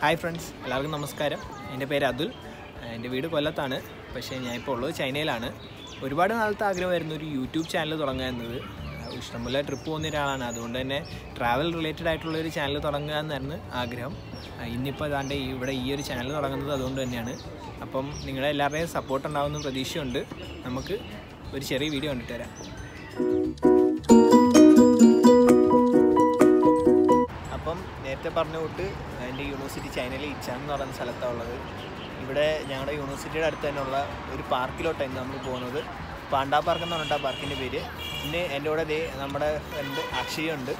Hi friends, എല്ലാവർക്കും നമസ്കാരം. എൻ്റെ പേര് അതുൽ. എൻ്റെ വീട് കൊല്ലത്താണ്. പക്ഷേ ഞാൻ ഇപ്പോൾ ഉള്ളത് ചൈനയിലാണ്. ഒരുപാട് നാളത്തെ ആഗ്രഹമായിരുന്നു ഒരു യൂട്യൂബ് ചാനൽ തുടങ്ങുക എന്നത്. ഇഷ്ടംപോലെ ട്രിപ്പ് പോകുന്ന ഒരാളാണ്. അതുകൊണ്ട് തന്നെ ട്രാവൽ റിലേറ്റഡ് ആയിട്ടുള്ളൊരു ചാനൽ തുടങ്ങുക എന്നായിരുന്നു ആഗ്രഹം. ഇന്നിപ്പോൾ അതാണ്ട് ഇവിടെ ഈ ഒരു ചാനൽ തുടങ്ങുന്നത് അതുകൊണ്ട് തന്നെയാണ്. അപ്പം നിങ്ങളുടെ എല്ലാവരുടെയും സപ്പോർട്ട് ഉണ്ടാകുന്ന പ്രതീക്ഷയുണ്ട്. നമുക്ക് ഒരു ചെറിയ വീഡിയോ കണ്ടിട്ട് വരാം. അപ്പം നേരത്തെ പറഞ്ഞ തൊട്ട് എൻ്റെ യൂണിവേഴ്സിറ്റി ചൈനയിലെ ഇച്ചാൻ എന്ന് പറയുന്ന സ്ഥലത്താണ് ഉള്ളത്. ഇവിടെ ഞങ്ങളുടെ യൂണിവേഴ്സിറ്റിയുടെ അടുത്ത് തന്നെയുള്ള ഒരു പാർക്കിലോട്ടാണ് നമ്മൾ പോകുന്നത്. പാണ്ടാ പാർക്ക് എന്ന് പറഞ്ഞിട്ട് ആ പാർക്കിൻ്റെ പേര്. പിന്നെ എൻ്റെ കൂടെ നമ്മുടെ ഫ്രണ്ട് അക്ഷയുണ്ട്.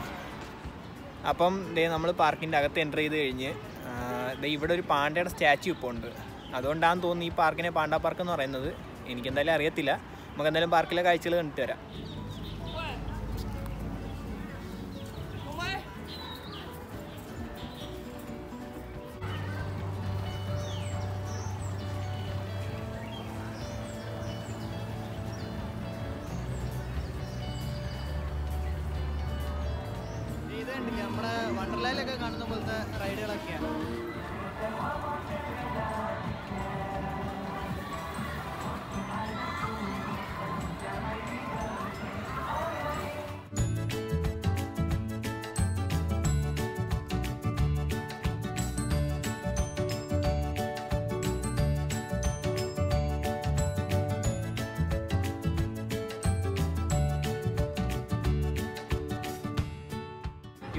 അപ്പം നമ്മൾ പാർക്കിൻ്റെ അകത്ത് എൻ്റർ ചെയ്ത് കഴിഞ്ഞ് ഇവിടെ ഒരു പാണ്ടയുടെ സ്റ്റാച്യു ഇപ്പോൾ ഉണ്ട്. അതുകൊണ്ടാണെന്ന് തോന്നുന്നു ഈ പാർക്കിനെ പാണ്ടാ പാർക്ക് എന്ന് പറയുന്നത്. എനിക്കെന്തായാലും അറിയത്തില്ല. നമുക്ക് എന്തായാലും പാർക്കിലെ കാഴ്ചകൾ കണ്ടിട്ട് വരാം. നമ്മുടെ വണ്ടർലാൻഡിലൊക്കെ കാണുന്ന പോലത്തെ റൈഡുകളൊക്കെയാണ്.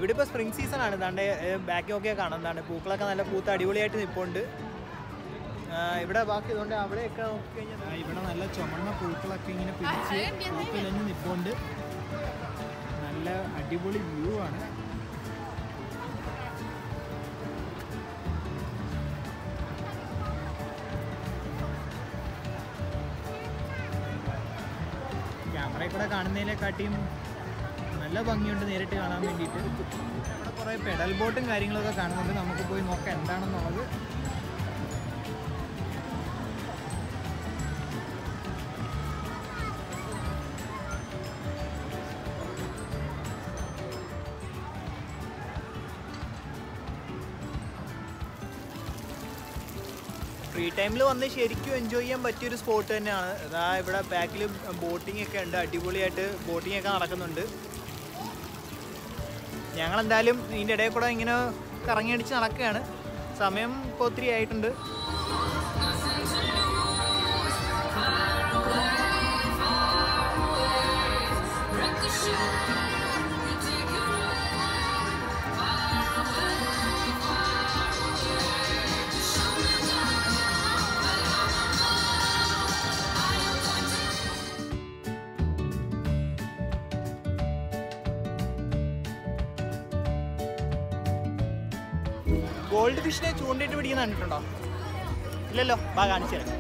ഇവിടെ ഇപ്പോൾ സ്പ്രിംഗ് സീസണാണ്. ഇതാണ്ട് ബാക്കൊക്കെ കാണാം. എന്താണ് പൂക്കളൊക്കെ നല്ല പൂത്ത് അടിപൊളിയായിട്ട് നിൽപ്പുണ്ട് ഇവിടെ. ബാക്കി ഇതുകൊണ്ട് അവിടെയൊക്കെ നോക്കിക്കഴിഞ്ഞാൽ ഇവിടെ നല്ല ചുമന്ന പൂക്കളൊക്കെ ഇങ്ങനെ പിടിച്ച് പൂക്കളഞ്ഞ് നിൽപ്പുണ്ട്. നല്ല അടിപൊളി വ്യൂ ആണ്. ക്യാമറയിൽ കൂടെ കാണുന്നതിനെക്കാട്ടിയും നല്ല ഭംഗിയുണ്ട് നേരിട്ട് കാണാൻ വേണ്ടിയിട്ട്. അവിടെ കുറേ പെഡൽ ബോട്ടും കാര്യങ്ങളൊക്കെ കാണുന്നുണ്ട്. നമുക്ക് പോയി നോക്കാം എന്താണെന്നുള്ളത്. ഫ്രീ ടൈമിൽ വന്ന് ശരിക്കും എൻജോയ് ചെയ്യാൻ പറ്റിയൊരു സ്പോട്ട് തന്നെയാണ്. അതാ ഇവിടെ ബാക്കിൽ ബോട്ടിംഗ് ഒക്കെ ഉണ്ട്. അടിപൊളിയായിട്ട് ബോട്ടിംഗ് ഒക്കെ നടക്കുന്നുണ്ട്. ഞങ്ങളെന്തായാലും ഇതിൻ്റെ ഇടയിൽ കൂടെ ഇങ്ങനെ കറങ്ങി അടിച്ച് നടക്കുകയാണ്. സമയം ഇപ്പോൾ ഒത്തിരി ആയിട്ടുണ്ട്. ഗോൾഡ് ഫിഷിനെ ചൂണ്ടിട്ട് പിടിക്കുന്ന കണ്ടിട്ടുണ്ടോ? ഇല്ലല്ലോ. ബാ കാണിച്ചു തരാം.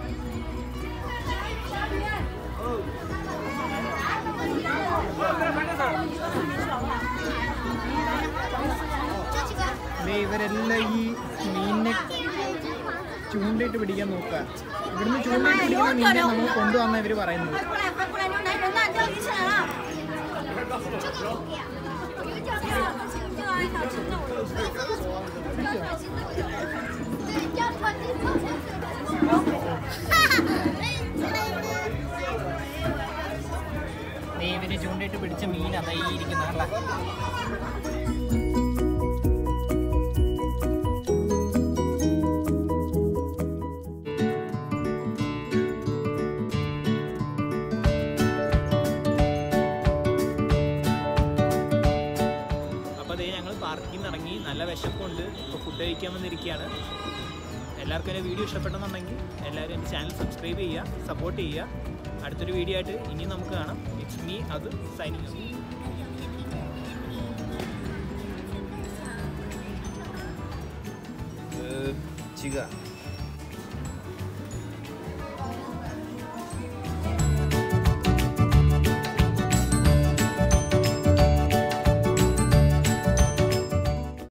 ഇവരെല്ലാം ഈ മീനിനെ ചൂണ്ടിട്ട് പിടിക്കാൻ നോക്കുക. ഇവിടുന്ന് ചൂണ്ടിട്ട് പിടിക്കുന്ന മീനിനെ നമ്മൾ കൊണ്ടുവന്ന ഇവർ പറയുന്നത്. ഇവര് ചൂണ്ടിട്ട് പിടിച്ച മീൻ അതായി ഇരിക്കുന്നതല്ല. ഞങ്ങൾ പാർക്കിൽ നിന്ന് ഇറങ്ങി. നല്ല വിശപ്പുണ്ട്. ഇപ്പോൾ ഫുഡ് കഴിക്കാൻ വന്നിരിക്കുകയാണ്. എല്ലാവർക്കും എൻ്റെ വീഡിയോ ഇഷ്ടപ്പെട്ടെന്നുണ്ടെങ്കിൽ എല്ലാവരും എൻ്റെ ചാനൽ സബ്സ്ക്രൈബ് ചെയ്യുക, സപ്പോർട്ട് ചെയ്യുക. അടുത്തൊരു വീഡിയോ ആയിട്ട് ഇനി നമുക്ക് കാണാം. ഇറ്റ്സ് മീ അത് സൈനിങ് ഓഫ്.